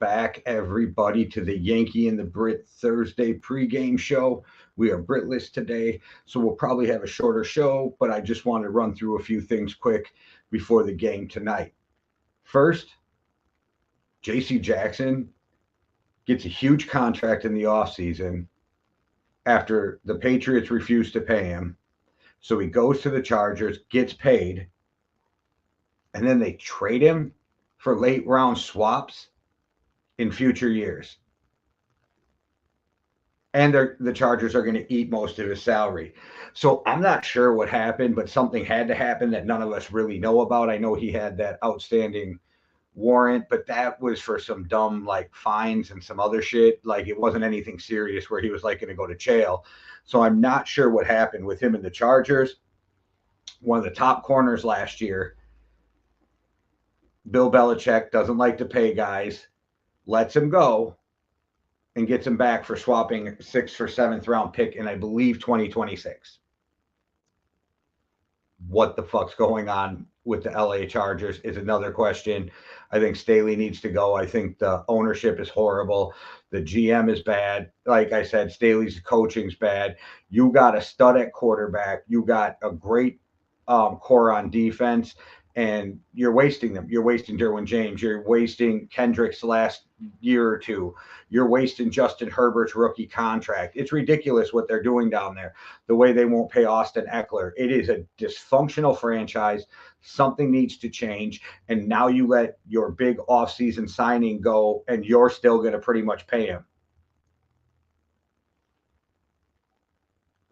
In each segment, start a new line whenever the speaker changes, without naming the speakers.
back, everybody, to the Yankee and the Brit Thursday pregame show. We are Britless today, so we'll probably have a shorter show, but I just want to run through a few things quick before the game tonight. First, JC Jackson gets a huge contract in the offseason after the Patriots refused to pay him. So he goes to the Chargers, gets paid, and then they trade him for late round swaps in future years. And the Chargers are going to eat most of his salary. So I'm not sure what happened, but something had to happen that none of us really know about. I know he had that outstanding warrant, but that was for some dumb like fines and some other shit. Like it wasn't anything serious where he was like going to go to jail. So I'm not sure what happened with him and the Chargers. One of the top corners last year. Bill Belichick doesn't like to pay guys, lets him go, and gets him back for swapping 6th or 7th round pick in, I believe, 2026. What the fuck's going on with the LA Chargers is another question. I think Staley needs to go. I think the ownership is horrible. The GM is bad. Like I said, Staley's coaching's bad. You got a stud at quarterback. You got a great core on defense, and you're wasting them. You're wasting Derwin James. You're wasting Kendrick's last year or two. You're wasting Justin Herbert's rookie contract. It's ridiculous what they're doing down there, the way they won't pay Austin Eckler. It is a dysfunctional franchise. Something needs to change. And now you let your big offseason signing go, and you're still going to pretty much pay him.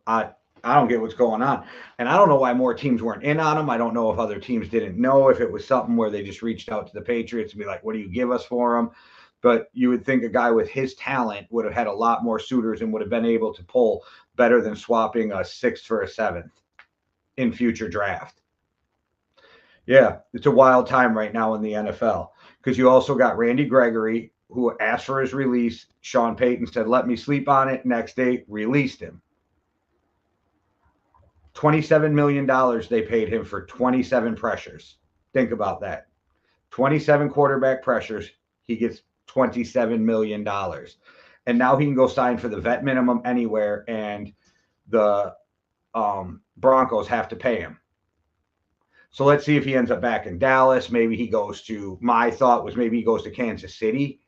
I don't get what's going on. And I don't know why more teams weren't in on him. I don't know if other teams didn't know, if it was something where they just reached out to the Patriots and be like, what do you give us for him? But you would think a guy with his talent would have had a lot more suitors and would have been able to pull better than swapping a 6th for a 7th in future draft. Yeah, it's a wild time right now in the NFL because you also got Randy Gregory, who asked for his release. Sean Payton said, let me sleep on it. Next day, released him. $27 million they paid him for 27 pressures. Think about that. 27 quarterback pressures. He gets $27 million. And now he can go sign for the vet minimum anywhere, and the Broncos have to pay him. So let's see if he ends up back in Dallas. Maybe he goes to, my thought was maybe he goes to Kansas City.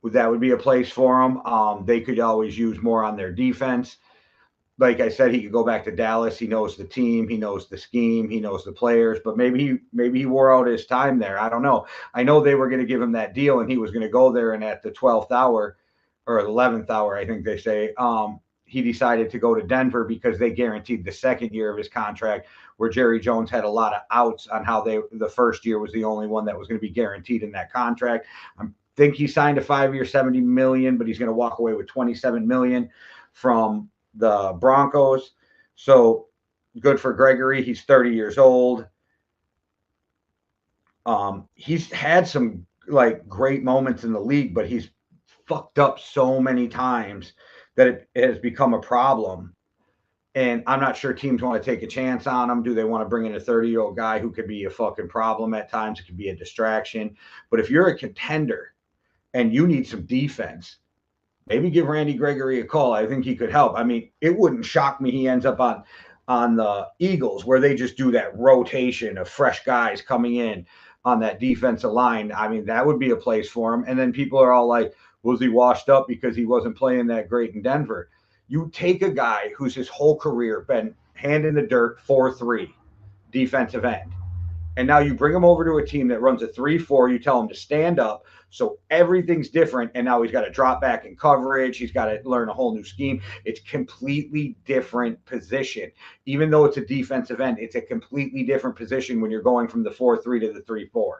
That would be a place for him. They could always use more on their defense. Like I said, he could go back to Dallas. He knows the team. He knows the scheme. He knows the players. But maybe he wore out his time there. I don't know. I know they were going to give him that deal, and he was going to go there. And at the 12th hour or 11th hour, I think they say, he decided to go to Denver because they guaranteed the second year of his contract, where Jerry Jones had a lot of outs on how the first year was the only one that was going to be guaranteed in that contract. I think he signed a 5-year, $70 million, but he's going to walk away with $27 million from the Broncos. So good for Gregory. He's 30 years old. He's had some like great moments in the league, but he's fucked up so many times that it has become a problem. And I'm not sure teams want to take a chance on him. Do they want to bring in a 30-year-old guy who could be a fucking problem at times? It could be a distraction. But if you're a contender and you need some defense, maybe give Randy Gregory a call. I think he could help. I mean, it wouldn't shock me he ends up on the Eagles, where they just do that rotation of fresh guys coming in on that defensive line. I mean, that would be a place for him. And then people are all like, was he washed up because he wasn't playing that great in Denver? You take a guy who's his whole career been hand in the dirt 4-3 defensive end, and now you bring him over to a team that runs a 3-4. You tell him to stand up. So everything's different, and now he's got to drop back in coverage. He's got to learn a whole new scheme. It's completely different position. Even though it's a defensive end, it's a completely different position when you're going from the 4-3 to the 3-4.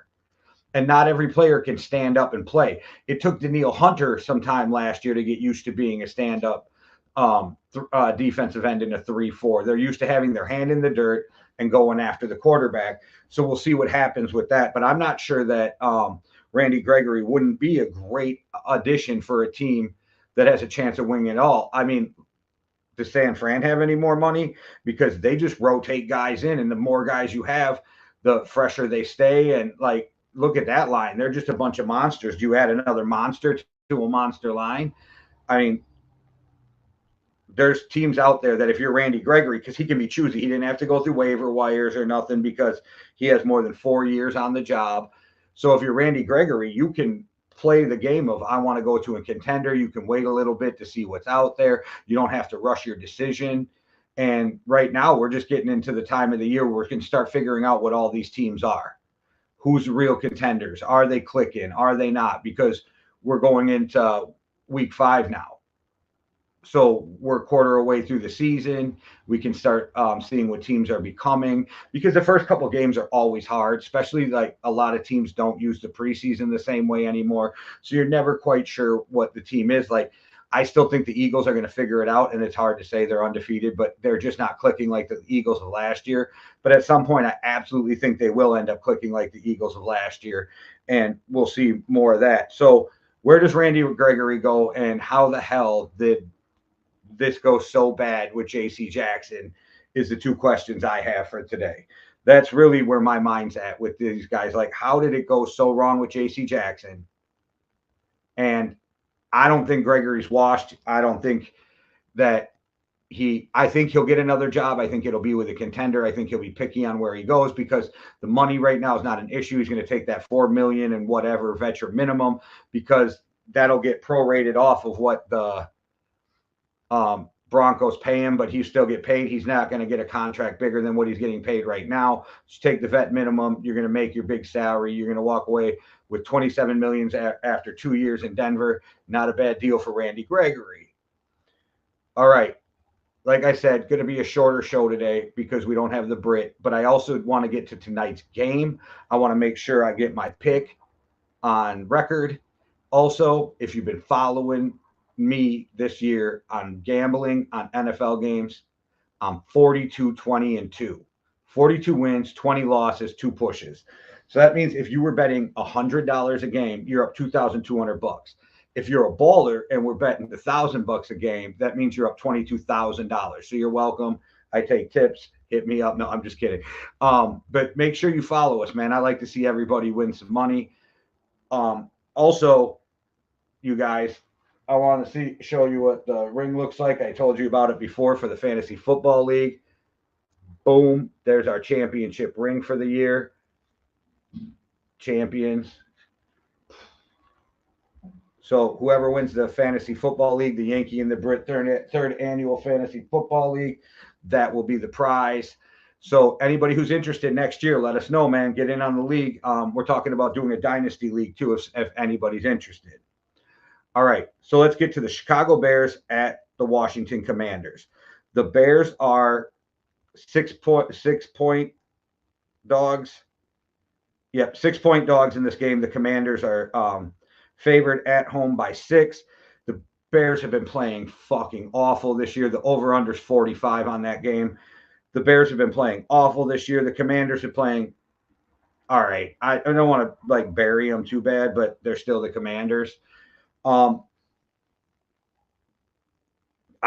And not every player can stand up and play. It took Danielle Hunter some time last year to get used to being a stand-up defensive end in a 3-4. They're used to having their hand in the dirt and going after the quarterback. So we'll see what happens with that. But I'm not sure that Randy Gregory wouldn't be a great addition for a team that has a chance of winning it all. I mean, does San Fran have any more money? Because they just rotate guys in, and the more guys you have, the fresher they stay. And like look at that line. They're just a bunch of monsters. Do you add another monster to a monster line? I mean, there's teams out there that if you're Randy Gregory, because he can be choosy, he didn't have to go through waiver wires or nothing because he has more than 4 years on the job. So if you're Randy Gregory, you can play the game of I want to go to a contender. You can wait a little bit to see what's out there. You don't have to rush your decision. And right now, we're just getting into the time of the year where we can start figuring out what all these teams are. Who's the real contenders? Are they clicking? Are they not? Because we're going into week 5 now. So we're a quarter away through the season. We can start seeing what teams are becoming, because the first couple of games are always hard, especially like a lot of teams don't use the preseason the same way anymore. So you're never quite sure what the team is. Like, I still think the Eagles are going to figure it out, and it's hard to say they're undefeated, but they're just not clicking like the Eagles of last year. But at some point, I absolutely think they will end up clicking like the Eagles of last year, and we'll see more of that. So where does Randy Gregory go, and how the hell did this goes so bad with JC Jackson is the two questions I have for today. That's really where my mind's at with these guys. Like, how did it go so wrong with JC Jackson? And I don't think Gregory's washed. I don't think that I think he'll get another job. I think it'll be with a contender. I think he'll be picky on where he goes because the money right now is not an issue. He's going to take that $4 million and whatever veteran minimum, because that'll get prorated off of what the Broncos pay him, but he still get paid. He's not going to get a contract bigger than what he's getting paid right now. Just take the vet minimum. You're going to make your big salary. You're going to walk away with $27 million after 2 years in Denver. Not a bad deal for Randy Gregory. All right. Like I said, going to be a shorter show today because we don't have the Brit, but I also want to get to tonight's game. I want to make sure I get my pick on record. Also, if you've been following me this year on gambling on NFL games, I'm 42-20-2. 42 wins, 20 losses, 2 pushes. So that means if you were betting $100 a game, you're up $2,200. If you're a baller and we're betting $1,000 a game, that means you're up $22,000. So you're welcome. I take tips. Hit me up. No, I'm just kidding. But make sure you follow us, man. I like to see everybody win some money. Also, you guys, I want to show you what the ring looks like. I told you about it before for the Fantasy Football League. Boom. There's our championship ring for the year. Champions. So whoever wins the Fantasy Football League, the Yankee and the Brit third annual Fantasy Football League, that will be the prize. So anybody who's interested next year, let us know, man. Get in on the league. We're talking about doing a dynasty league too, if anybody's interested. All right, so let's get to the Chicago Bears at the Washington Commanders. The Bears are 6-point dogs. Yep, 6-point dogs in this game. The Commanders are favored at home by 6. The Bears have been playing fucking awful this year. The over-under's 45 on that game. The Bears have been playing awful this year. The Commanders are playing all right. I don't want to like bury them too bad, but they're still the Commanders. I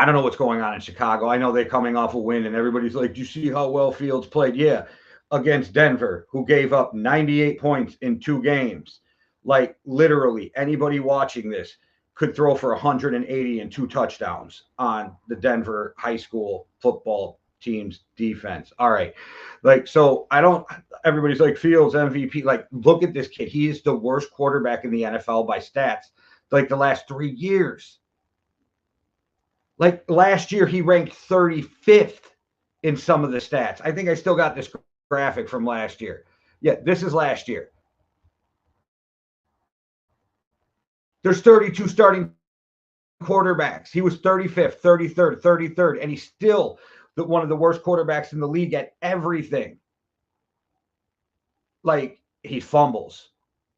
don't know what's going on in Chicago. I know they're coming off a win, and everybody's like, "Do you see how well Fields played?" Yeah, against Denver, who gave up 98 points in 2 games. Like, literally, anybody watching this could throw for 180 and 2 touchdowns on the Denver high school football team's defense. All right. Like, so everybody's like, Fields MVP. Like, look at this kid. He is the worst quarterback in the NFL by stats, like the last 3 years. Like last year, he ranked 35th in some of the stats. I think I still got this graphic from last year. Yeah, this is last year. There's 32 starting quarterbacks. He was 35th, 33rd, 33rd, and he's still one of the worst quarterbacks in the league at everything. Like, he fumbles.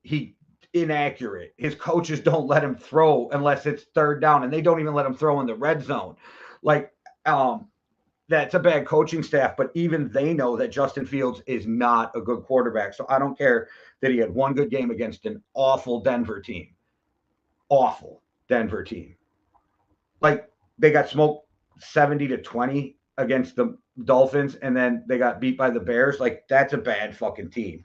He inaccurate. His coaches don't let him throw unless it's 3rd down, and they don't even let him throw in the red zone. Like, that's a bad coaching staff, but even they know that Justin Fields is not a good quarterback. So I don't care that he had 1 good game against an awful Denver team. Awful Denver team. Like, they got smoked 70-20 against the Dolphins, and then they got beat by the Bears. Like, that's a bad fucking team.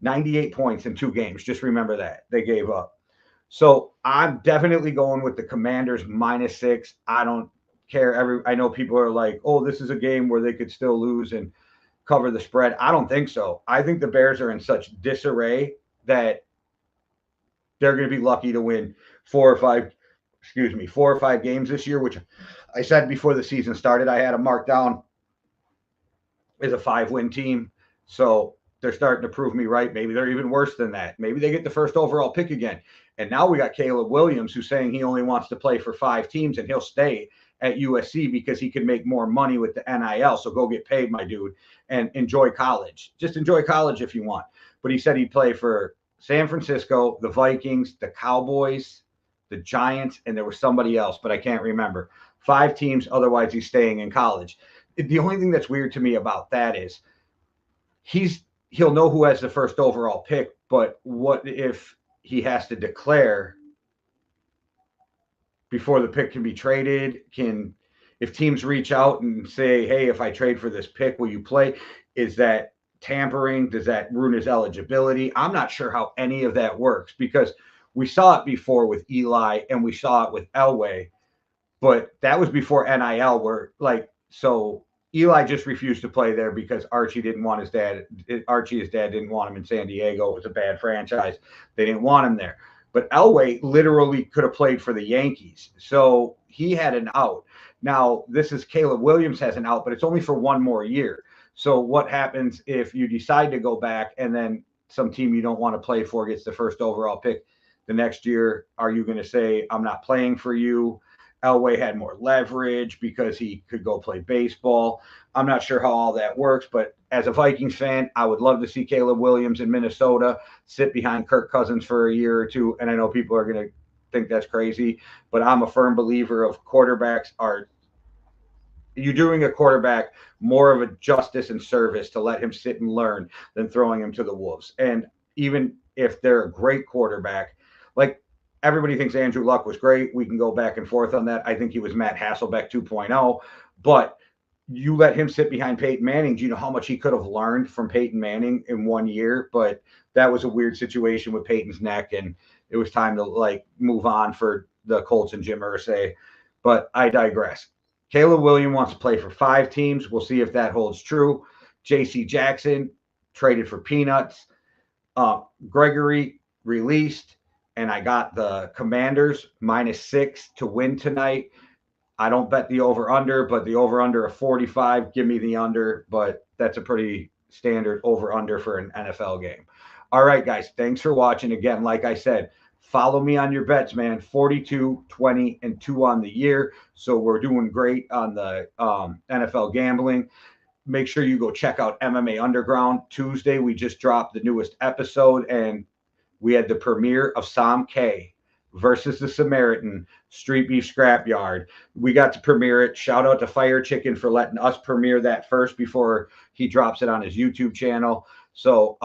98 points in 2 games. Just remember that. They gave up. So I'm definitely going with the Commanders -6. I don't care. I know people are like, oh, this is a game where they could still lose and cover the spread. I don't think so. I think the Bears are in such disarray that they're going to be lucky to win 4 or 5 games this year, which I said before the season started, I had them marked down as a 5-win team. So they're starting to prove me right. Maybe they're even worse than that. Maybe they get the first overall pick again. And now we got Caleb Williams, who's saying he only wants to play for 5 teams and he'll stay at USC because he can make more money with the NIL. So go get paid, my dude, and enjoy college. Just enjoy college if you want. But he said he'd play for San Francisco, the Vikings, the Cowboys, the Giants, and there was somebody else, but I can't remember. 5 teams. Otherwise, he's staying in college. The only thing that's weird to me about that is he'll know who has the first overall pick, but what if he has to declare before the pick can be traded? If teams reach out and say, hey, if I trade for this pick, will you play? Is that tampering? Does that ruin his eligibility? I'm not sure how any of that works because we saw it before with Eli and we saw it with Elway, but that was before NIL so Eli just refused to play there because Archie, his dad, didn't want him in San Diego. It was a bad franchise. They didn't want him there. But Elway literally could have played for the Yankees. So he had an out. Now, this is Caleb Williams has an out, but it's only for 1 more year. So what happens if you decide to go back and then some team you don't want to play for gets the first overall pick the next year? Are you going to say, I'm not playing for you? Elway had more leverage because he could go play baseball. I'm not sure how all that works, but as a Vikings fan, I would love to see Caleb Williams in Minnesota sit behind Kirk Cousins for a year or two. And I know people are going to think that's crazy, but I'm a firm believer of you're doing a quarterback more of a justice and service to let him sit and learn than throwing him to the wolves. And even if they're a great quarterback, like everybody thinks Andrew Luck was great. We can go back and forth on that. I think he was Matt Hasselbeck 2.0, but you let him sit behind Peyton Manning. Do you know how much he could have learned from Peyton Manning in 1 year? But that was a weird situation with Peyton's neck, and it was time to move on for the Colts and Jim Irsay. But I digress. Caleb Williams wants to play for 5 teams. We'll see if that holds true. J.C. Jackson traded for peanuts. Gregory released. And I got the Commanders -6 to win tonight. I don't bet the over-under, but the over-under of 45, give me the under. But that's a pretty standard over-under for an NFL game. All right, guys, thanks for watching. Again, like I said, follow me on your bets, man. 42, 20, and 2 on the year. So we're doing great on the NFL gambling. Make sure you go check out MMA Underground. Tuesday, we just dropped the newest episode, and we had the premiere of Sam K versus the Samaritan Street Beef Scrapyard. We got to premiere it. Shout out to Fire Chicken for letting us premiere that first before he drops it on his YouTube channel. So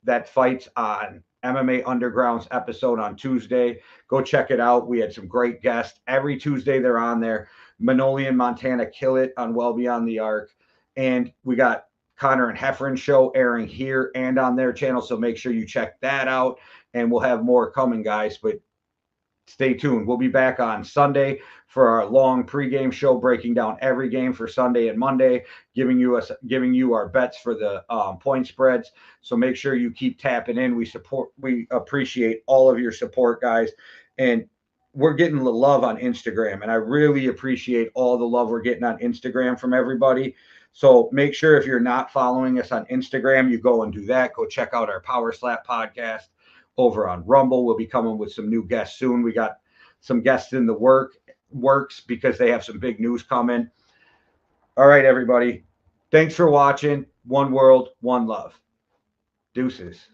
that fight's on MMA Underground's episode on Tuesday. Go check it out. We had some great guests. Every Tuesday they're on there. Manoli and Montana kill it on Well Beyond the Arc. And we got Connor and Heffron show airing here and on their channel. So make sure you check that out. And we'll have more coming, guys. But stay tuned. We'll be back on Sunday for our long pregame show, breaking down every game for Sunday and Monday, giving you our bets for the point spreads. So make sure you keep tapping in. We appreciate all of your support, guys. And we're getting the love on Instagram, and I really appreciate all the love we're getting on Instagram from everybody. So make sure if you're not following us on Instagram, you go and do that. Go check out our Power Slap podcast over on Rumble. We'll be coming with some new guests soon. We got some guests in the works because they have some big news coming. All right, everybody. Thanks for watching. One world, one love. Deuces.